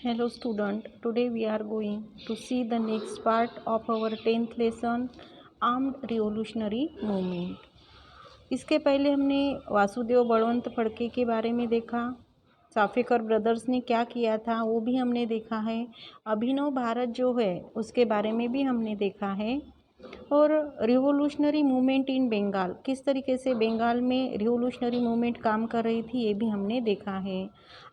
Hello student, today we are going to see the next part of our 10th lesson armed revolutionary movement. इसके पहले हमने वासुदेव बलवंत फड़के के बारे में देखा, चाफेकर ब्रदर्स ने क्या किया था वो भी हमने देखा है, अभिनव भारत जो है उसके बारे में भी हमने देखा है, और रिवोल्यूशनरी मूवमेंट इन बंगाल, किस तरीके से बंगाल में रिवोल्यूशनरी मूवमेंट काम कर रही थी ये भी हमने देखा है।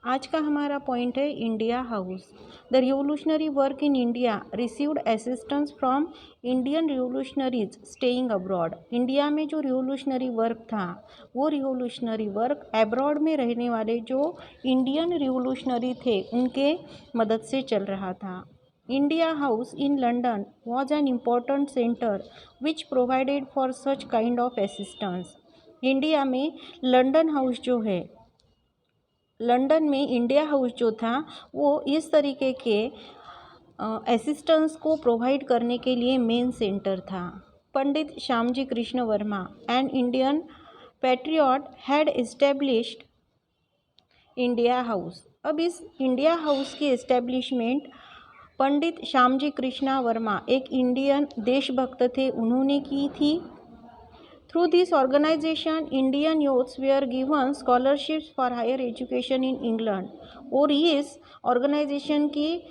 आज का हमारा पॉइंट है India house. The revolutionary work in India received assistance from Indian revolutionaries staying abroad. India में जो रिवोल्यूशनरी वर्क था वो रिवोल्यूशनरी वर्क अब्रॉड में रहने वाले जो इंडियन रिवोल्यूशनरी थे उनके मदद से चल रहा था। India House in London was an important center which provided for such kind of assistance. India में लंदन हाउस जो है, लंदन में इंडिया हाउस जो था वो इस तरीके के असिस्टेंस को प्रोवाइड करने के लिए मेन सेंटर था। Pandit Shyamji Krishna Varma an Indian patriot had established India House. अब इस इंडिया हाउस की एस्टेब्लिशमेंट पंडित श्यामजी कृष्णा वर्मा एक इंडियन देशभक्त थे, उन्होंने की थी। Through this organisation Indian youths were given scholarships for higher education in England. और इस ऑर्गेनाइजेशन की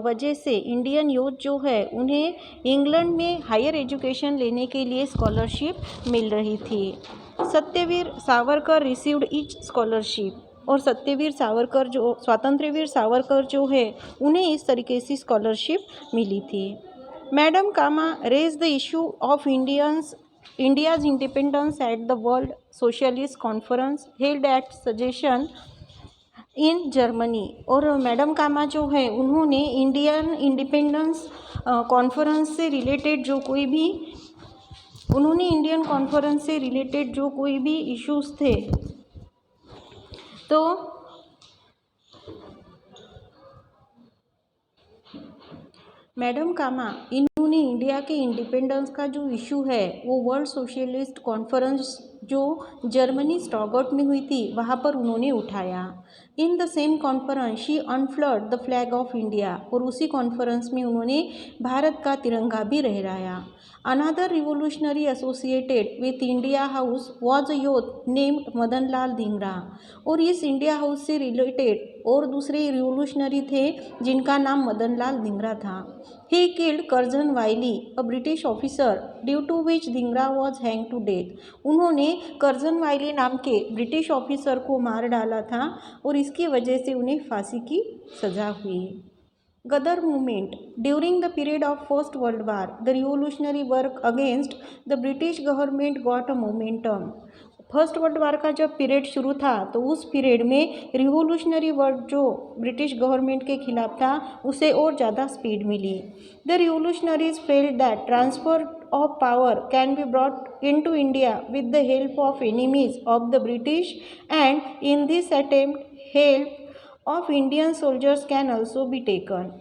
वजह से इंडियन यूथ जो है उन्हें इंग्लैंड में हायर एजुकेशन लेने के लिए स्कॉलरशिप मिल रही थी। Satyaveer Savarkar received each scholarship, और सत्यवीर सावरकर जो स्वातंत्र्यवीर सावरकर जो है उन्हें इस तरीके से स्कॉलरशिप मिली थी। Madam Cama raise the issue of India's independence at the world socialist conference held at suggestion in Germany. और मैडम कामा जो है उन्होंने इंडियन इंडिपेंडेंस कॉन्फ्रेंस से रिलेटेड जो कोई भी इश्यूज़ थे तो मैडम कामा इन्होंने इंडिया के इंडिपेंडेंस का जो इशू है वो वर्ल्ड सोशलिस्ट कॉन्फ्रेंस जो जर्मनी स्टॉकहोम में हुई थी वहाँ पर उन्होंने उठाया। In the same conference she unfurled the flag of India, और उसी कॉन्फ्रेंस में उन्होंने भारत का तिरंगा भी लहराया। Another revolutionary associated with India House was a youth named Madan Lal Dhingra. और इस इंडिया हाउस से रिलेटेड और दूसरे रिवोल्यूशनरी थे जिनका नाम मदन लाल धिंगरा था। He killed Curzon Wyllie a British officer due to which Dhingra was hang to death. उन्होंने कर्जन वाइली नाम के ब्रिटिश ऑफिसर को मार डाला था और इसकी वजह से उन्हें फांसी की सजा हुई। Ghadar movement during the period of First World War the revolutionary work against the British government got a momentum. First World War का जब पीरियड शुरू था तो उस पीरियड में रिवोल्यूशनरी वर्क जो ब्रिटिश गवर्नमेंट के खिलाफ था उसे और ज़्यादा स्पीड मिली। The revolutionaries felt that transfer of power can be brought into India with the help of enemies of the British, and in this attempt help of Indian soldiers can also be taken.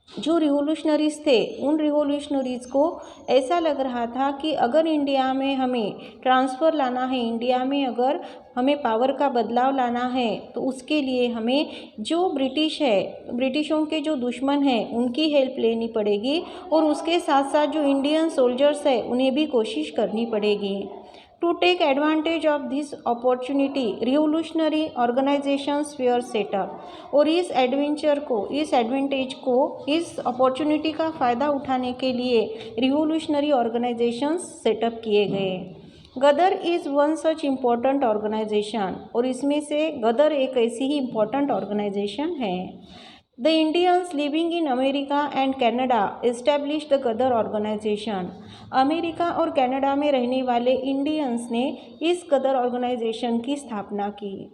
जो revolutionaries थे उन revolutionaries को ऐसा लग रहा था कि अगर इंडिया में हमें ट्रांसफ़र लाना है, इंडिया में अगर हमें पावर का बदलाव लाना है तो उसके लिए हमें जो ब्रिटिश है, ब्रिटिशों के जो दुश्मन हैं उनकी हेल्प लेनी पड़ेगी, और उसके साथ साथ जो इंडियन सोल्जर्स है उन्हें भी कोशिश करनी पड़ेगी। To take advantage of this opportunity, revolutionary organizations were set up. और इस एडवांटेज को, इस अपॉर्चुनिटी का फ़ायदा उठाने के लिए रिवोल्यूशनरी ऑर्गेनाइजेशंस सेटअप किए गए। Ghadar is one such important organisation, और इसमें से गदर एक ऐसी ही इम्पॉर्टेंट ऑर्गेनाइजेशन है। The Indians living in America and Canada establish the Ghadar organisation. America और कनाडा में रहने वाले इंडियंस ने इस गदर ऑर्गेनाइजेशन की स्थापना की।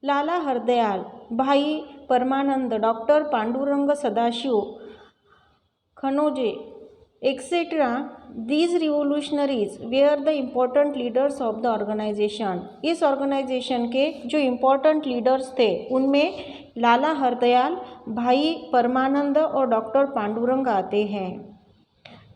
Lala Hardayal, Bhai Parmanand, doctor Pandurang Sadashiv, Khankhoje et cetera, these revolutionaries were the important leaders of the organisation. इस ऑर्गेनाइजेशन के जो इम्पोर्टेंट लीडर्स थे उनमें लाला हरदयाल, भाई परमानंद और डॉक्टर पांडुरंग आते हैं।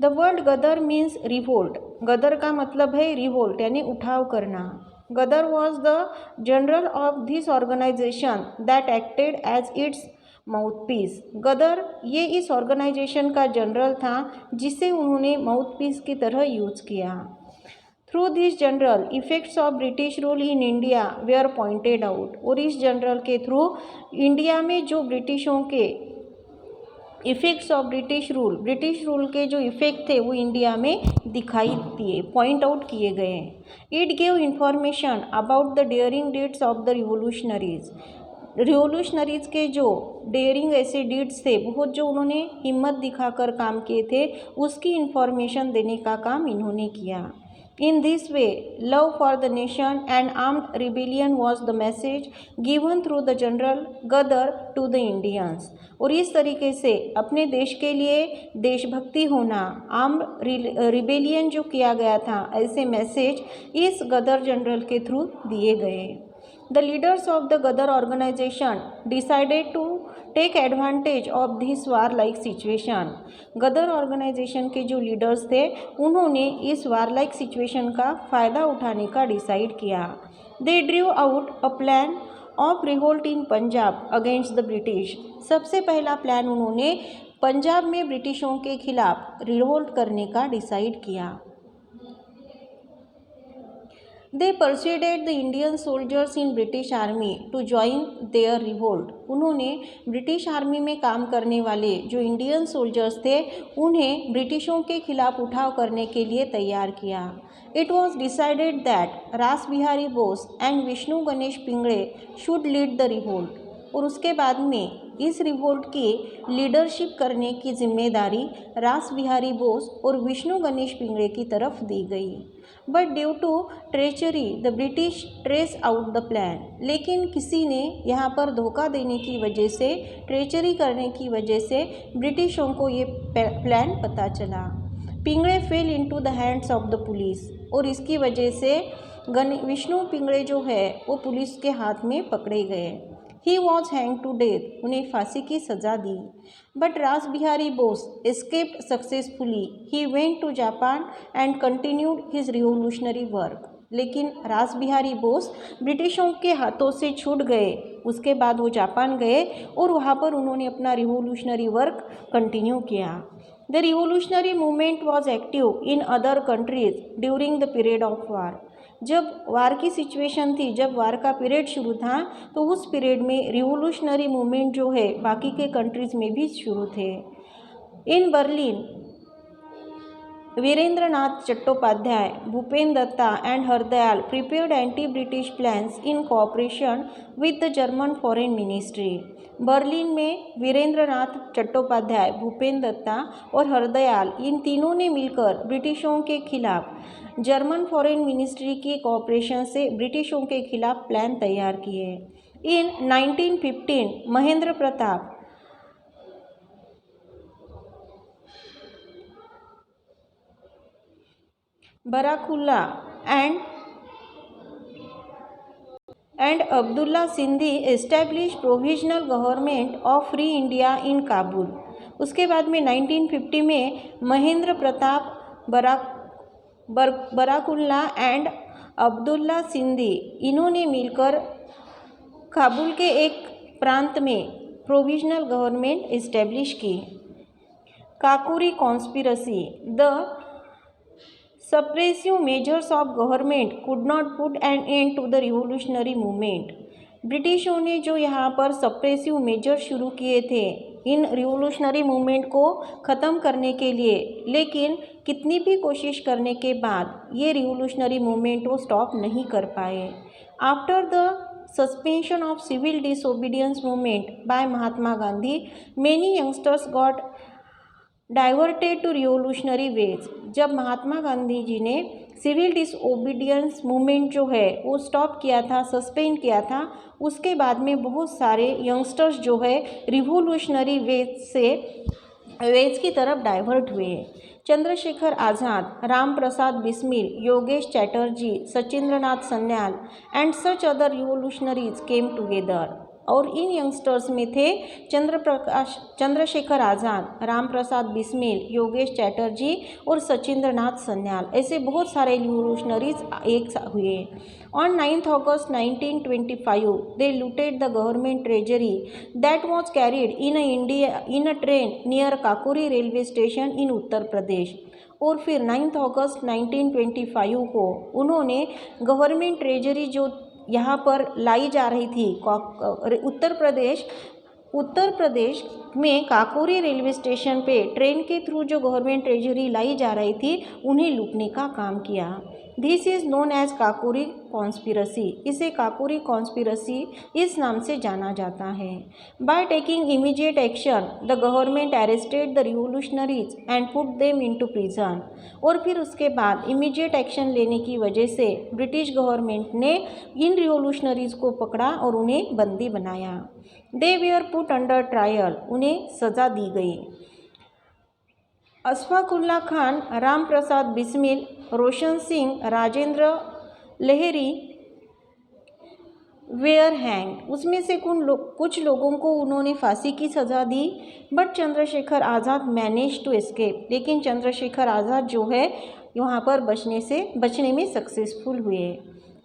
The word Ghadar means revolt. Ghadar का मतलब है रिवोल्ट यानी उठाव करना। Ghadar was the journal of this organisation that acted as its mouthpiece. Ghadar ये इस ऑर्गेनाइजेशन का जनरल था जिसे उन्होंने माउथपीस की तरह यूज़ किया। Through this journal effects of British rule in India were pointed out. और इस जनरल के थ्रू इंडिया में जो ब्रिटिशों के इफेक्ट्स ऑफ ब्रिटिश रूल के जो इफेक्ट थे वो इंडिया में दिखाई दिए, पॉइंट आउट किए गए। It gave information about the daring deeds of the revolutionaries के जो डेयरिंग ऐसे डीड्स थे, बहुत जो उन्होंने हिम्मत दिखाकर काम किए थे, उसकी इंफॉर्मेशन देने का काम इन्होंने किया। In this way, love for the nation and armed rebellion was the message given through the General Gadar to the Indians। और इस तरीके से अपने देश के लिए देशभक्ति होना, आर्म्ड रिबेलियन जो किया गया था, ऐसे मैसेज इस गदर जनरल के थ्रू दिए गए। The leaders of the Gadar organization decided to take advantage of this war-like situation। Ghadar organisation के जो लीडर्स थे उन्होंने इस वार-लाइक सिचुएशन का फ़ायदा उठाने का डिसाइड किया। They drew out a plan of revolt in Punjab against the British. सबसे पहला प्लान उन्होंने पंजाब में ब्रिटिशों के खिलाफ रिवोल्ट करने का डिसाइड किया। They persuaded the Indian soldiers in British Army to join their revolt। उन्होंने ब्रिटिश आर्मी में काम करने वाले जो इंडियन सोल्जर्स थे उन्हें ब्रिटिशों के खिलाफ उठाव करने के लिए तैयार किया। It was decided that Rash Behari Bose and Vishnu Ganesh Pingle should lead the revolt. और उसके बाद में इस रिवोल्ट की लीडरशिप करने की जिम्मेदारी रास बिहारी बोस और विष्णु गणेश पिंगले की तरफ दी गई। But due to treachery the British trace out the plan. लेकिन किसी ने यहाँ पर धोखा देने की वजह से, ट्रेचरी करने की वजह से ब्रिटिशों को ये प्लान पता चला। Pingle fell into the hands of the police. और इसकी वजह से विष्णु पिंगले जो है वो पुलिस के हाथ में पकड़े गए। He was hanged to death। उन्हें फांसी की सज़ा दी। But रास Behari Bose escaped successfully। He went to Japan and continued his revolutionary work। लेकिन रास बिहारी बोस ब्रिटिशों के हाथों से छूट गए। उसके बाद वो जापान गए और वहाँ पर उन्होंने अपना रिवोल्यूशनरी वर्क कंटिन्यू किया। The revolutionary movement was active in other countries during the period of war. जब वार की सिचुएशन थी, जब वार का पीरियड शुरू था, तो उस पीरियड में रिवोल्यूशनरी मूवमेंट जो है बाकी के कंट्रीज़ में भी शुरू थे। In Berlin Virendranath Chattopadhyay, Bhupen Dutta and Hardayal prepared anti British plans in cooperation with the German foreign ministry. Berlin में वीरेंद्रनाथ चट्टोपाध्याय, भूपेन दत्ता और हरदयाल, इन तीनों ने मिलकर ब्रिटिशों के खिलाफ जर्मन फॉरेन मिनिस्ट्री की कोऑपरेशन से ब्रिटिशों के खिलाफ प्लान तैयार किए। इन 1915 Mahendra Pratap बराकुल्ला and Abdullah Sindhi established provisional government of free India in Kabul. उसके बाद में 1950 में महेंद्र प्रताप बराकुल्ला एंड अब्दुल्ला सिंधी, इन्होंने मिलकर काबुल के एक प्रांत में प्रोविजनल गवर्नमेंट इस्टेब्लिश की। Kakori conspiracy. The suppressive measures of government could not put an end to the revolutionary movement। ब्रिटिशों ने जो यहाँ पर सप्रेसिव मेजर शुरू किए थे इन रिवोल्यूशनरी मूवमेंट को ख़त्म करने के लिए, लेकिन कितनी भी कोशिश करने के बाद ये रिवोल्यूशनरी मूवमेंट वो स्टॉप नहीं कर पाए। After the suspension of civil disobedience movement by Mahatma Gandhi, many youngsters got diverted to revolutionary ways. जब महात्मा गांधी जी ने सिविल डिसओबीडियंस मूवमेंट जो है वो स्टॉप किया था, सस्पेंड किया था, उसके बाद में बहुत सारे यंगस्टर्स जो है रिवोल्यूशनरी वेज की तरफ डाइवर्ट हुए। Chandrashekhar Azad, Ram Prasad Bismil, Yogesh Chatterjee, Sachindranath Sanyal and such other revolutionaries came together. और इन यंगस्टर्स में थे चंद्रशेखर आज़ाद, राम प्रसाद बिस्मिल, योगेश चैटर्जी और सचिंद्र नाथ सन्याल। ऐसे बहुत सारे रिवोल्यूशनरीज एक हुए। On 9th August 1925, they looted the government treasury that was carried in a train near Kakuri railway station in Uttar Pradesh. और फिर 9 अगस्त 1925 को उन्होंने गवर्नमेंट ट्रेजरी जो यहाँ पर लाई जा रही थी उत्तर प्रदेश में काकोरी रेलवे स्टेशन पे ट्रेन के थ्रू जो गवर्नमेंट ट्रेजरी लाई जा रही थी उन्हें लूटने का काम किया। This is known as Kakori conspiracy. इसे काकोरी कॉन्स्पिरसी इस नाम से जाना जाता है। By taking immediate action the government arrested the revolutionaries and put them into prison. और फिर उसके बाद इमीडिएट एक्शन लेने की वजह से ब्रिटिश गवर्नमेंट ने इन रिवोल्यूशनरीज को पकड़ा और उन्हें बंदी बनाया। They were put under trial. उन्हें सज़ा दी गई। Ashfaqulla Khan, Ram Prasad Bismil, Roshan Singh, Rajendra Lahiri were hang. उसमें से कुछ लोगों को उन्होंने फांसी की सज़ा दी। But Chandrashekhar Azad manage to escape. लेकिन चंद्रशेखर आज़ाद जो है वहाँ पर बचने में सक्सेसफुल हुए।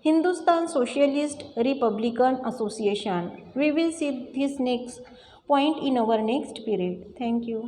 Hindustan socialist republican association. We will see this next point in our next period. Thank you.